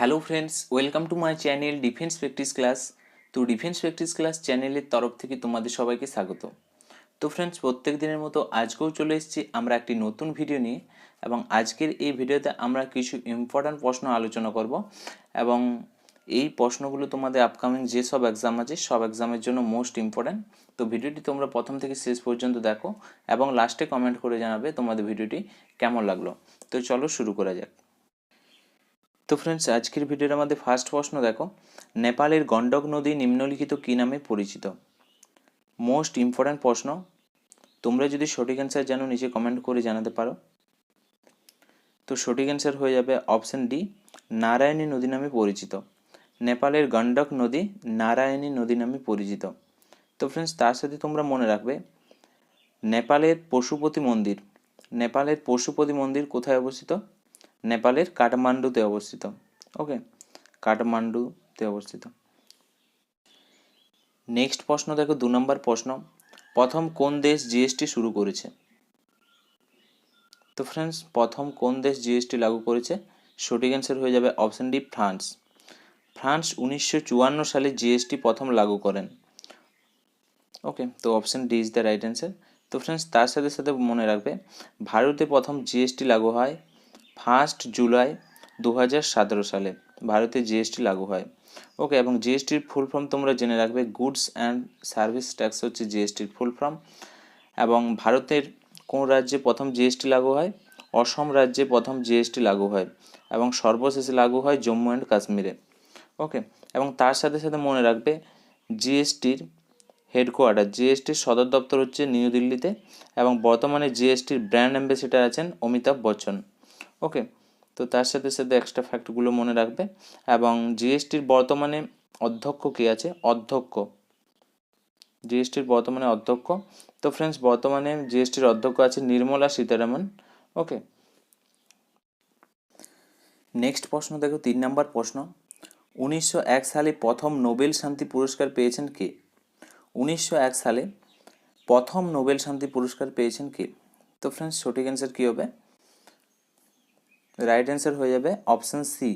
Hello friends, welcome to my channel defence practice class. তো defence practice class চ্যানেলের তরফ থেকে তোমাদের সবাইকে স্বাগত। তো ফ্রেন্ডস, প্রত্যেক দিনের মতো আজকেও চলে এসেছি আমরা একটি নতুন ভিডিও নিয়ে, এবং আজকের এই ভিডিওতে আমরা কিছু ইম্পর্ট্যান্ট প্রশ্ন আলোচনা করব, এবং এই প্রশ্নগুলো তোমাদের আপকামিং যেসব এক্সাম আছে সব এক্সামের জন্য মোস্ট ইম্পর্ট্যান্ট। তো ভিডিওটি তোমরা প্রথম থেকে শেষ পর্যন্ত দেখো এবং লাস্টে কমেন্ট করে জানাবে তোমাদের ভিডিওটি কেমন লাগলো। তো চলো শুরু করা যাক। তো ফ্রেন্ডস, আজকের ভিডিওর আমাদের ফার্স্ট প্রশ্ন দেখো, নেপালের গন্ডক নদী নিম্নলিখিত কী নামে পরিচিত? মোস্ট ইম্পর্ট্যান্ট প্রশ্ন। তোমরা যদি সঠিক অ্যান্সার জানো নিচে কমেন্ট করে জানাতে পারো। তো সঠিক অ্যান্সার হয়ে যাবে অপশন ডি, নারায়ণী নদী নামে পরিচিত। নেপালের গন্ডক নদী নারায়ণী নদী নামে পরিচিত। তো ফ্রেন্ডস, তার সাথে তোমরা মনে রাখবে নেপালের পশুপতি মন্দির কোথায় অবস্থিত? নেপালের কাঠমান্ডুতে অবস্থিত। ওকে, কাঠমান্ডুতে অবস্থিত। নেক্সট প্রশ্ন দেখো, 2 নম্বর প্রশ্ন, প্রথম কোন দেশ জিএসটি শুরু করেছে? তো ফ্রেন্ডস, প্রথম কোন দেশ জিএসটি লাগু করেছে? সঠিক অ্যান্সার হয়ে যাবে অপশন ডি, ফ্রান্স। ফ্রান্স 1954 সালে জিএসটি প্রথম লাগু করেন। ওকে, তো option D is the right answer. তো ফ্রেন্ডস, তার সাথে সাথে মনে রাখবে ভারতে প্রথম জিএসটি লাগু হয় 1 জুলাই 2017 সালে। ভারতে জিএসটি লাগু হয়। ওকে, এবং জিএসটির ফুল ফর্ম তোমরা জেনে রাখবে, গুডস অ্যান্ড সার্ভিস ট্যাক্স হচ্ছে জিএসটির ফুল ফর্ম। এবং ভারতের কোন রাজ্যে প্রথম জিএসটি লাগু হয়? অসম রাজ্যে প্রথম জিএসটি লাগু হয়, এবং সর্বশেষে লাগু হয় জম্মু অ্যান্ড কাশ্মীরে। ওকে, এবং তার সাথে সাথে মনে রাখবে জিএসটির জিএসটির সদর দপ্তর হচ্ছে নিউ দিল্লিতে, এবং বর্তমানে জিএসটির ব্র্যান্ড অ্যাম্বাসেডর আছেন অমিতাভ বচ্চন। ওকে, তো তার সাথে সাথে এক্সট্রা ফ্যাক্টগুলো মনে রাখবে। এবং জিএসটির বর্তমানে অধ্যক্ষ কে আছে? জিএসটির বর্তমানে অধ্যক্ষ। তো ফ্রেন্ডস, বর্তমানে জিএসটির অধ্যক্ষ আছে নির্মলা সীতারামন। ওকে, নেক্সট প্রশ্ন দেখো, 3 নম্বর প্রশ্ন, 1901 সালে প্রথম নোবেল শান্তি পুরস্কার পেয়েছেন কে? 1901 সালে প্রথম নোবেল শান্তি পুরস্কার পেয়েছেন কে? তো ফ্রেন্ডস, সঠিক অ্যান্সার কী হবে? রাইট অ্যান্সার হয়ে যাবে অপশন সি,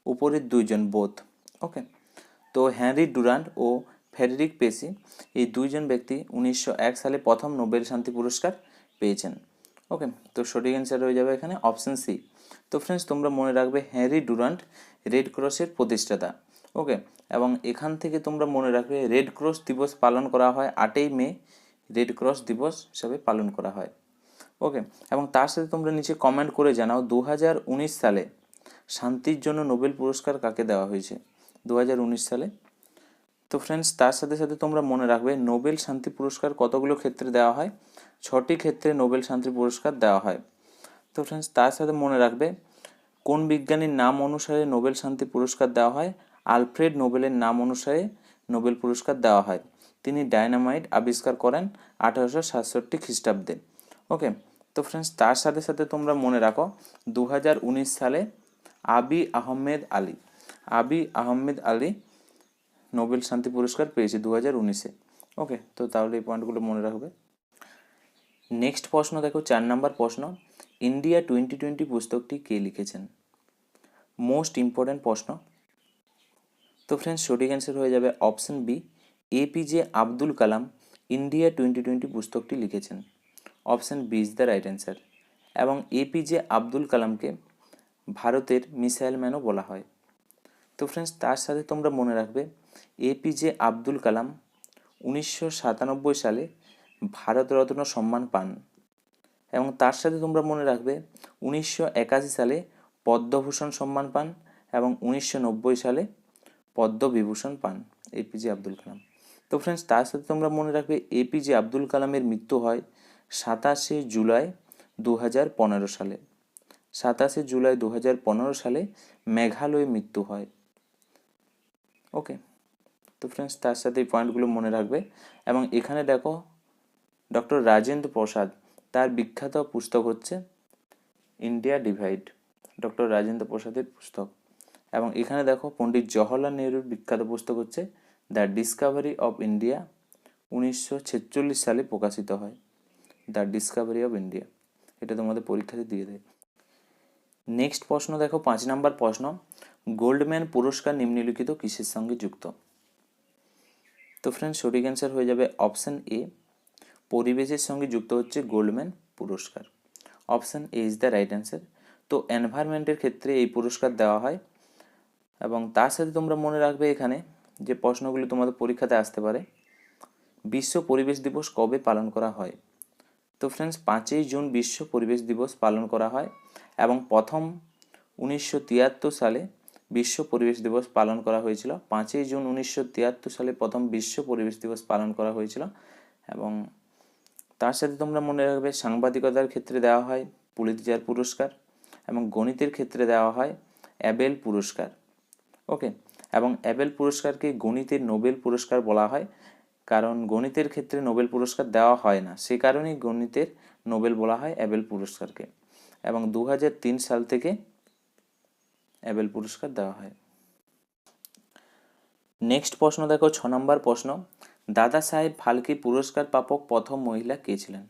উপরের দুইজন, বোথ। ওকে, তো হেনরি ডুরান্ট ও ফ্রেডেরিক পেসি এই দুইজন ব্যক্তি 1901 সালে প্রথম নোবেল শান্তি পুরস্কার পেয়েছেন। ওকে, তো সঠিক অ্যান্সার হয়ে যাবে এখানে অপশন সি। তো ফ্রেন্ডস, তোমরা মনে রাখবে হেনরি ডুরান্ট রেড ক্রসের প্রতিষ্ঠাতা। ওকে, এবং এখান থেকে তোমরা মনে রাখবে রেড ক্রস দিবস পালন করা হয় 8ই মে, রেড ক্রস দিবস হিসাবে পালন করা হয়। ওকে, এবং তার সাথে তোমরা নিচে কমেন্ট করে জানাও 2019 সালে শান্তির জন্য নোবেল পুরস্কার কাকে দেওয়া হয়েছে 2019 সালে। তো ফ্রেন্ডস, তার সাথে সাথে তোমরা মনে রাখবে নোবেল শান্তি পুরস্কার কতগুলো ক্ষেত্রে দেওয়া হয়? 6টি ক্ষেত্রে নোবেল শান্তি পুরস্কার দেওয়া হয়। তো ফ্রেন্ডস, তার সাথে মনে রাখবে কোন বিজ্ঞানীর নাম অনুসারে নোবেল শান্তি পুরস্কার দেওয়া হয়? আলফ্রেড নোবেলের নাম অনুসারে নোবেল পুরস্কার দেওয়া হয়। তিনি ডায়নামাইট আবিষ্কার করেন 1867 খ্রিস্টাব্দে। ওকে, তো ফ্রেন্ডস, তার সাথে সাথে তোমরা মনে রাখো 2019 সালে আবি আহমেদ আলী নোবেল শান্তি পুরস্কার পেয়েছে 2019-এ। ওকে, তো তাহলে এই পয়েন্টগুলো মনে রাখবে। নেক্সট প্রশ্ন দেখো, 4 নম্বর প্রশ্ন, ইন্ডিয়া 2020 পুস্তকটি কে লিখেছেন? মোস্ট ইম্পর্ট্যান্ট প্রশ্ন। তো ফ্রেন্ডস, সঠিক অ্যান্সার হয়ে যাবে option B, APJ Abdul Kalam India 2020 পুস্তকটি লিখেছেন। Option B is the right answer. এবং এপিজে আব্দুল কালামকে ভারতের মিসাইল ম্যানও বলা হয়। তো ফ্রেন্ডস, তার সাথে তোমরা মনে রাখবে এপিজে আব্দুল কালাম 1997 সালে ভারতরত্ন সম্মান পান, এবং তার সাথে তোমরা মনে রাখবে 1981 সালে পদ্মভূষণ সম্মান পান, এবং 1990 সালে পদ্মবিভূষণ পান এপিজে আব্দুল কালাম। তো ফ্রেন্ডস, তার সাথে তোমরা মনে রাখবে এপিজে আব্দুল কালামের মৃত্যু হয় 27 জুলাই 2015 সালে। 27 জুলাই 2015 সালে মেঘালয়ে মৃত্যু হয়। ওকে, তো ফ্রেন্ডস, তার সাথে এই পয়েন্টগুলো মনে রাখবে। এবং এখানে দেখো ডক্টর রাজেন্দ্র প্রসাদ, তার বিখ্যাত পুস্তক হচ্ছে ইন্ডিয়া ডিভাইড, ডক্টর রাজেন্দ্র প্রসাদের পুস্তক। এবং এখানে দেখো পণ্ডিত জওহরলাল নেহরুর বিখ্যাত পুস্তক হচ্ছে দ্য ডিসকভারি অফ ইন্ডিয়া, 1946 সালে প্রকাশিত হয়। দ্য ডিসকভারি অফ ইন্ডিয়া, এটা তোমাদের পরীক্ষাতে দিয়ে দেয়। নেক্সট প্রশ্ন দেখো, 5 নম্বর প্রশ্ন, গোল্ডম্যান পুরস্কার নিম্নলিখিত কিসের সঙ্গে যুক্ত? তো ফ্রেন্ডস সঠিক অ্যান্সার হয়ে যাবে অপশন এ, পরিবেশের সঙ্গে যুক্ত হচ্ছে গোল্ডম্যান পুরস্কার। Option A is the right answer. তো এনভায়রনমেন্টের ক্ষেত্রে এই পুরস্কার দেওয়া হয়। এবং তার সাথে তোমরা মনে রাখবে এখানে যে প্রশ্নগুলি তোমাদের পরীক্ষাতে আসতে পারে, বিশ্ব পরিবেশ দিবস কবে পালন করা হয়? তো ফ্রেন্ডস 5ই জুন বিশ্ব পরিবেশ দিবস পালন করা হয় এবং প্রথম 1973 সালে বিশ্ব পরিবেশ দিবস পালন করা হয়েছিল। 5ই জুন 1973 সালে প্রথম বিশ্ব পরিবেশ দিবস পালন করা হয়েছিল। এবং তার সাথে তোমরা মনে রাখবে সাংবাদিকতার ক্ষেত্রে দেওয়া হয় পুলিৎজার পুরস্কার এবং গণিতের ক্ষেত্রে দেওয়া হয় অ্যাবেল পুরস্কার। ওকে, এবং অ্যাবেল পুরস্কারকে গণিতের নোবেল পুরস্কার বলা হয়, কারণ গণিতের ক্ষেত্রে নোবেল পুরস্কার দেওয়া হয় না, সে কারণেই গণিতের নোবেল বলা হয় অ্যাবেল পুরস্কারকে। এবং 2003 সাল থেকে অ্যাবেল পুরস্কার দেওয়া হয়। নেক্সট প্রশ্ন দেখো, 6 নম্বর প্রশ্ন, দাদা সাহেব ফালকে পুরস্কার প্রাপক প্রথম মহিলা কে ছিলেন?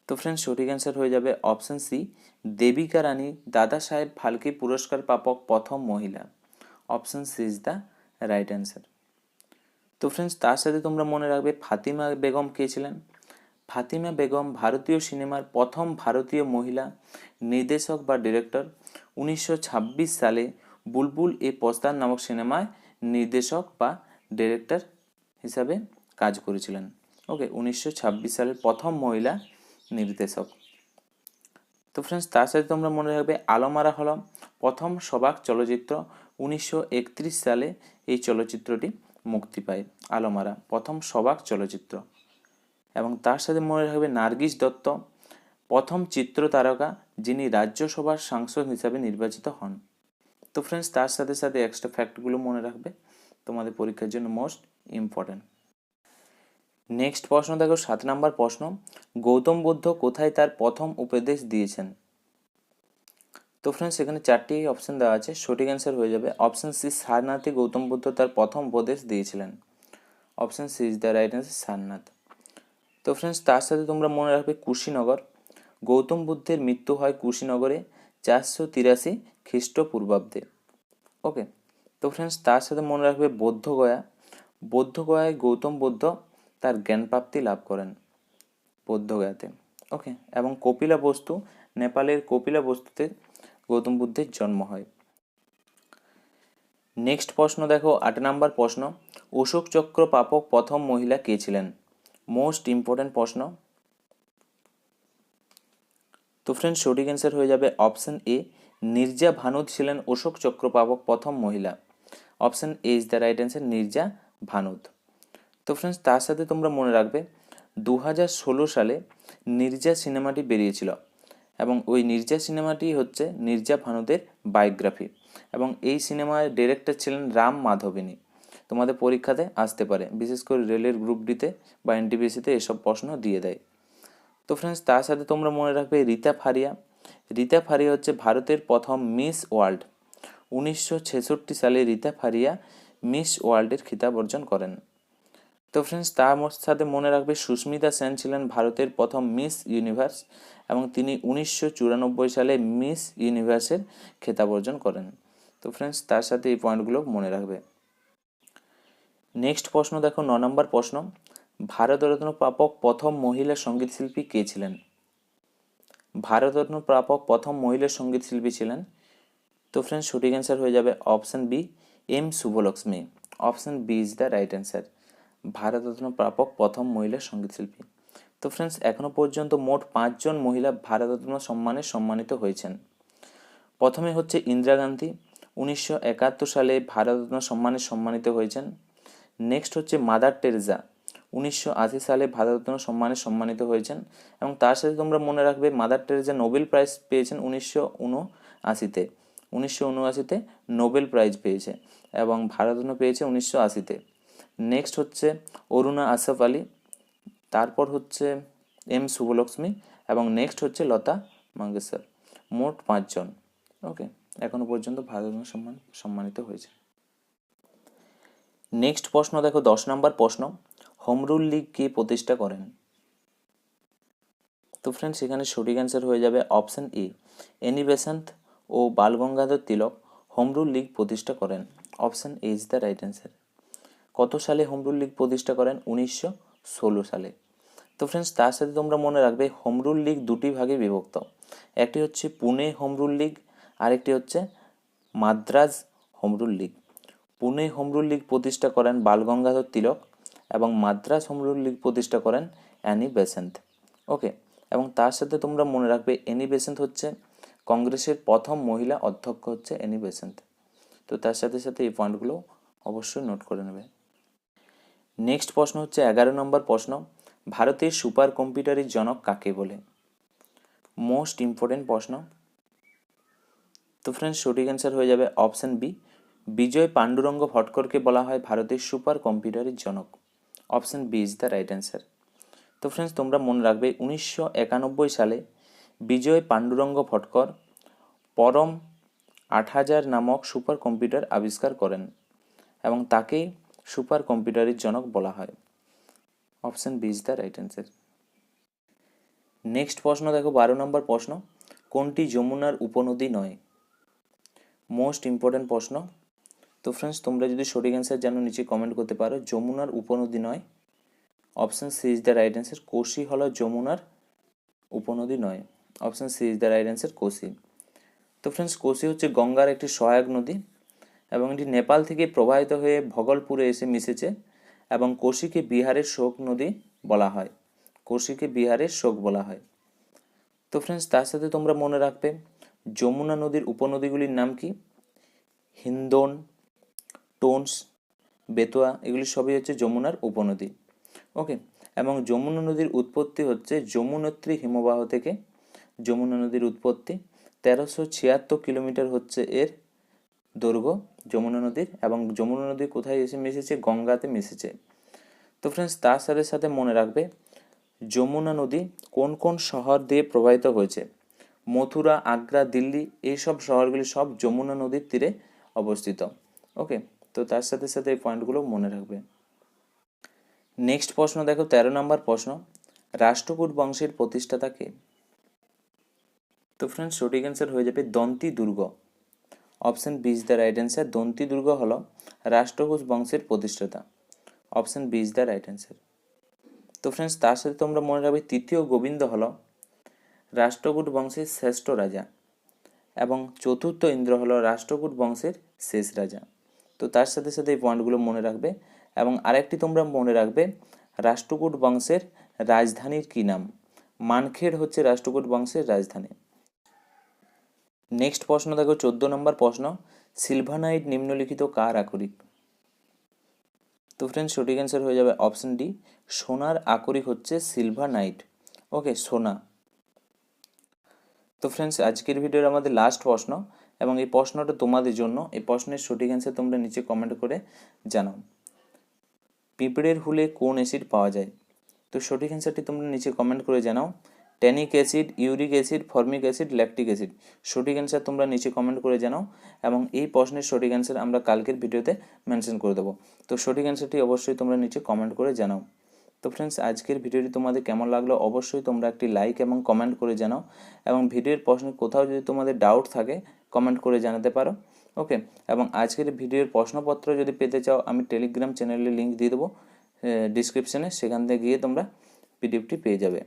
তো ফ্রেন্ডস সঠিক অ্যান্সার হয়ে যাবে অপশন সি, দেবিকা রানী দাদা সাহেব ফালকে পুরস্কার প্রাপক প্রথম মহিলা। Option C is the right answer. তো ফ্রেন্ডস তার সাথে তোমরা মনে রাখবে ফাতিমা বেগম কে ছিলেন? ফাতিমা বেগম ভারতীয় সিনেমার প্রথম ভারতীয় মহিলা নির্দেশক বা ডিরেক্টর। 1926 সালে বুলবুল এ পস্তান নামক সিনেমায় নির্দেশক বা ডিরেক্টর হিসাবে কাজ করেছিলেন। ওকে, 1926 সালের প্রথম মহিলা নির্দেশক। তো ফ্রেন্ডস তার সাথে তোমরা মনে রাখবে আলমারা হলো প্রথম সবাক চলচ্চিত্র। 1931 সালে এই চলচ্চিত্রটি মুক্তি পায়। আলমারা প্রথম সবাক চলচ্চিত্র। এবং তার সাথে মনে রাখবে নার্গিস দত্ত প্রথম চিত্র তারকা যিনি রাজ্যসভার সাংসদ হিসাবে নির্বাচিত হন। তো ফ্রেন্ডস তার সাথে সাথে এক্সট্রা ফ্যাক্টগুলো মনে রাখবে, তোমাদের পরীক্ষার জন্য মোস্ট ইম্পর্টেন্ট। নেক্সট প্রশ্ন দেখো, 7 নম্বর প্রশ্ন, গৌতম বুদ্ধ কোথায় তার প্রথম উপদেশ দিয়েছেন? তো ফ্রেন্ডস এখানে 4টি অপশন দেওয়া আছে, সঠিক অ্যান্সার হয়ে যাবে অপশন সি, সারনাথে গৌতম বুদ্ধ তার প্রথম উপদেশ দিয়েছিলেন। Option C is the right answer, Sarnath. তো ফ্রেন্ডস তার সাথে তোমরা মনে রাখবে কুশীনগর, গৌতম বুদ্ধের মৃত্যু হয় কুশীনগরে 483 খ্রিস্টপূর্বাব্দে। ওকে, তো ফ্রেন্ডস তার সাথে মনে রাখবে বৌদ্ধগয়া, বৌদ্ধগয়ায় গৌতম বুদ্ধ তার জ্ঞানপ্রাপ্তি লাভ করেন বৌদ্ধগয়াতে। ওকে, এবং কপিলা বস্তু, নেপালের কপিলা বস্তুতে গৌতম বুদ্ধের জন্ম হয়। নেক্সট প্রশ্ন দেখো, 8 নম্বর প্রশ্ন, অশোক চক্র প্রাপক প্রথম মহিলা কে ছিলেন? মোস্ট ইম্পর্টেন্ট প্রশ্ন। তো ফ্রেন্ডস সঠিক অ্যান্সার হয়ে যাবে অপশন এ, নির্জা ভানুদ ছিলেন অশোক চক্র প্রাপক প্রথম মহিলা। Option A is the right answer, Neerja Bhanot. তো ফ্রেন্ডস তার সাথে তোমরা মনে রাখবে 2016 সালে নির্জা সিনেমাটি বেরিয়েছিল এবং ওই নির্জা সিনেমাটি হচ্ছে নির্জা ভানুদের বায়োগ্রাফি এবং এই সিনেমার ডিরেক্টর ছিলেন রাম মাধবিনী। তোমাদের পরীক্ষাতে আসতে পারে, বিশেষ করে রেলের গ্রুপ ডিতে বা এনটিপিসিতে এসব প্রশ্ন দিয়ে দেয়। তো ফ্রেন্ডস তার সাথে তোমরা মনে রাখবে রীতা ফারিয়া, রীতা ফারিয়া হচ্ছে ভারতের প্রথম মিস ওয়ার্ল্ড। 1966 সালে রীতা ফারিয়া মিস ওয়ার্ল্ডের খিতাব অর্জন করেন। তো ফ্রেন্ডস তার সাথে মনে রাখবে সুস্মিতা সেন ছিলেন ভারতের প্রথম মিস ইউনিভার্স এবং তিনি 1994 সালে মিস ইউনিভার্সের খেতাব অর্জন করেন। তো ফ্রেন্ডস তার সাথে এই পয়েন্টগুলো মনে রাখবে। নেক্সট প্রশ্ন দেখো, 9 নম্বর প্রশ্ন, ভারতরত্ন প্রাপক প্রথম মহিলা সঙ্গীতশিল্পী কে ছিলেন? ভারতরত্ন প্রাপক প্রথম মহিলা সঙ্গীতশিল্পী ছিলেন, তো ফ্রেন্ডস সঠিক অ্যান্সার হয়ে যাবে option B, M Subbulakshmi. Option B is the right answer, Bharat Ratna প্রাপক প্রথম মহিলা সঙ্গীতশিল্পী। তো ফ্রেন্ডস এখনো পর্যন্ত মোট 5 জন মহিলা ভারতরত্ন সম্মানে সম্মানিত হয়েছেন। প্রথমে হচ্ছে ইন্দিরা গান্ধী, 1971 সালে ভারতরত্ন সম্মানে সম্মানিত হয়েছেন। নেক্সট হচ্ছে মাদার টেরেসা, 1980 সালে ভারতরত্ন সম্মানে সম্মানিত হয়েছেন এবং তার সাথে তোমরা মনে রাখবে মাদার টেরেসা নোবেল প্রাইজ পেয়েছেন 1979-তে। 1979-তে নোবেল প্রাইজ পেয়েছে এবং ভারতরত্ন পেয়েছে 1980-তে। নেক্সট হচ্ছে অরুণা আসফ আলী, তারপর হচ্ছে এম শুভলক্ষ্মী এবং নেক্সট হচ্ছে লতা মঙ্গেশকর। মোট 5 জন। ওকে, এখনো পর্যন্ত ভারতরত্ন সম্মানিত হয়েছে। নেক্সট প্রশ্ন দেখো, 10 নম্বর প্রশ্ন, হোম রুল লীগ কে প্রতিষ্ঠা করেন? তো ফ্রেন্ডস এখানে সঠিক অ্যান্সার হয়ে যাবে অপশন এ, এনি বেসান্ত ও Bal Gangadhar Tilak home rule league প্রতিষ্ঠা করেন? Option A is the right answer. কত সালে হোম রুল লীগ প্রতিষ্ঠা করেন? 1916 সালে। তো ফ্রেন্ডস, তার সাথে তোমরা মনে রাখবে হোম রুল লীগ দুটি ভাগে বিভক্ত। একটি হচ্ছে পুনে হোম রুল লীগ, আরেকটি হচ্ছে Madras home rule League. Pune home rule league প্রতিষ্ঠা করেন বালগঙ্গাধর তিলক এবং মাদ্রাজ হোম রুল লীগ প্রতিষ্ঠা করেন অ্যানি বেসেন্ট। ওকে, এবং তার সাথে তোমরা মনে রাখবে অ্যানি বেসেন্ট হচ্ছে কংগ্রেসের প্রথম মহিলা অধ্যক্ষ হচ্ছে অ্যানি বেসেন্ট। তো তার সাথে সাথে এই পয়েন্টগুলো অবশ্যই নোট করে নেবে। নেক্সট প্রশ্ন হচ্ছে 11 নম্বর প্রশ্ন, ভারতের সুপার কম্পিউটারের জনক কাকে বলে? মোস্ট ইম্পর্টেন্ট প্রশ্ন। তো ফ্রেন্ডস, সঠিক অ্যান্সার হয়ে যাবে অপশান বি, বিজয় পাণ্ডুরঙ্গ ভটকরকে বলা হয় ভারতের সুপার কম্পিউটারের জনক। Option B is the right answer. তো ফ্রেন্ডস, তোমরা মনে রাখবে 1991 সালে বিজয় পাণ্ডুরঙ্গ ভটকর পরম 8000 নামক সুপার কম্পিউটার আবিষ্কার করেন এবং তাকেই সুপার কম্পিউটারের জনক বলা হয়। Option B is the right answer. Next প্রশ্ন দেখো 12 নম্বর প্রশ্ন, কোনটি যমুনার উপনদী নয়? মোস্ট ইম্পর্টেন্ট প্রশ্ন। তো ফ্রেন্ডস, তোমরা যদি সঠিক অ্যান্সার জানো নিচে কমেন্ট করতে পারো। যমুনার উপনদী নয়, option C is the right answer. Koshi হলো যমুনার উপনদী নয়। Option C is the right answer, Koshi. তো ফ্রেন্ডস, কোশি হচ্ছে গঙ্গার একটি সহায়ক নদী এবং এটি নেপাল থেকে প্রবাহিত হয়ে ভগলপুরে এসে মিশেছে এবং কোশিকে বিহারের শোক নদী বলা হয়। কোশিকে বিহারের শোক বলা হয়। তো ফ্রেন্ডস, তার সাথে তোমরা মনে রাখবে যমুনা নদীর উপনদীগুলির নাম কি? হিন্দন, টোন্স, বেতোয়া, এগুলি সবই হচ্ছে যমুনার উপনদী। ওকে, এবং যমুনা নদীর উৎপত্তি হচ্ছে যমুনোত্রী হিমবাহ থেকে। যমুনা নদীর উৎপত্তি 1376 কিলোমিটার হচ্ছে এর দৈর্ঘ্য যমুনা নদীর, এবং যমুনা নদী কোথায় এসে মিশেছে? গঙ্গাতে মিশেছে। তো ফ্রেন্ডস, তার সাথে সাথে মনে রাখবে যমুনা নদী কোন কোন শহর দিয়ে প্রবাহিত হয়েছে? মথুরা, আগ্রা, দিল্লি, এইসব শহরগুলি সব যমুনা নদীর তীরে অবস্থিত। ওকে, তো তার সাথে সাথে এই পয়েন্টগুলো মনে রাখবে। নেক্সট প্রশ্ন দেখো 13 নম্বর প্রশ্ন, রাষ্ট্রকূট বংশের প্রতিষ্ঠাতা কে? তো ফ্রেন্ডস, সঠিক অ্যান্সার হয়ে যাবে Dantidurga. Option B is the right answer. Dantidurga হলো রাষ্ট্রকূট বংশের প্রতিষ্ঠাতা। Option B is the right answer. তো ফ্রেন্ডস, তার সাথে তোমরা মনে রাখবে তৃতীয় গোবিন্দ হলো রাষ্ট্রকূট বংশের শ্রেষ্ঠ রাজা এবং চতুর্থ ইন্দ্র হলো রাষ্ট্রকূট বংশের শেষ রাজা। তো তার সাথে সাথে এই পয়েন্টগুলো মনে রাখবে। এবং আরেকটি তোমরা মনে রাখবে রাষ্ট্রকূট বংশের রাজধানীর কী নাম? মানখেড় হচ্ছে রাষ্ট্রকূট বংশের রাজধানী। নেক্সট প্রশ্ন দেখো 14 নম্বর প্রশ্ন, সিলভানাইট নিম্নলিখিত কার আকরিক? তো ফ্রেন্ডস, সঠিক অ্যান্সার হয়ে যাবে অপশন ডি, সোনার আকরিক হচ্ছে সিলভানাইট। ওকে, সোনা। তো ফ্রেন্ডস, আজকের ভিডিওর আমাদের লাস্ট প্রশ্ন এবং এই প্রশ্নটা তোমাদের জন্য। এই প্রশ্নের সঠিক অ্যান্সার তোমরা নিচে কমেন্ট করে জানাও। পিঁপড়ের হুলে কোন অ্যাসিড পাওয়া যায়? তো সঠিক অ্যান্সারটি তোমরা নিচে কমেন্ট করে জানাও। Tannic acid, uric acid, formic acid, lactic acid. সঠিক অ্যান্সার তোমরা নিচে কমেন্ট করে জানাও এবং এই প্রশ্নের সঠিক অ্যান্সার আমরা কালকের ভিডিওতে মেনশন করে দেবো। তো সঠিক অ্যান্সারটি অবশ্যই তোমরা নিচে কমেন্ট করে জানাও। তো ফ্রেন্ডস, আজকের ভিডিওটি তোমাদের কেমন লাগলো অবশ্যই তোমরা একটি লাইক এবং কমেন্ট করে জানাও এবং ভিডিওর প্রশ্নে কোথাও যদি তোমাদের ডাউট থাকে কমেন্ট করে জানাতে পারো। ওকে, এবং আজকের ভিডিওর প্রশ্নপত্র যদি পেতে চাও আমি টেলিগ্রাম চ্যানেলের লিঙ্ক দিয়ে দেবো ডিসক্রিপশনে, সেখান থেকে গিয়ে তোমরা পিডিএফটি পেয়ে যাবে।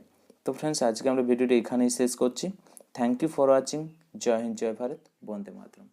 তো ফ্রেন্ডস, আজকে আমরা ভিডিওটি এখানেই শেষ করছি। Thank you for watching. Jai Hind, Jai Bharat, Bande Mataram.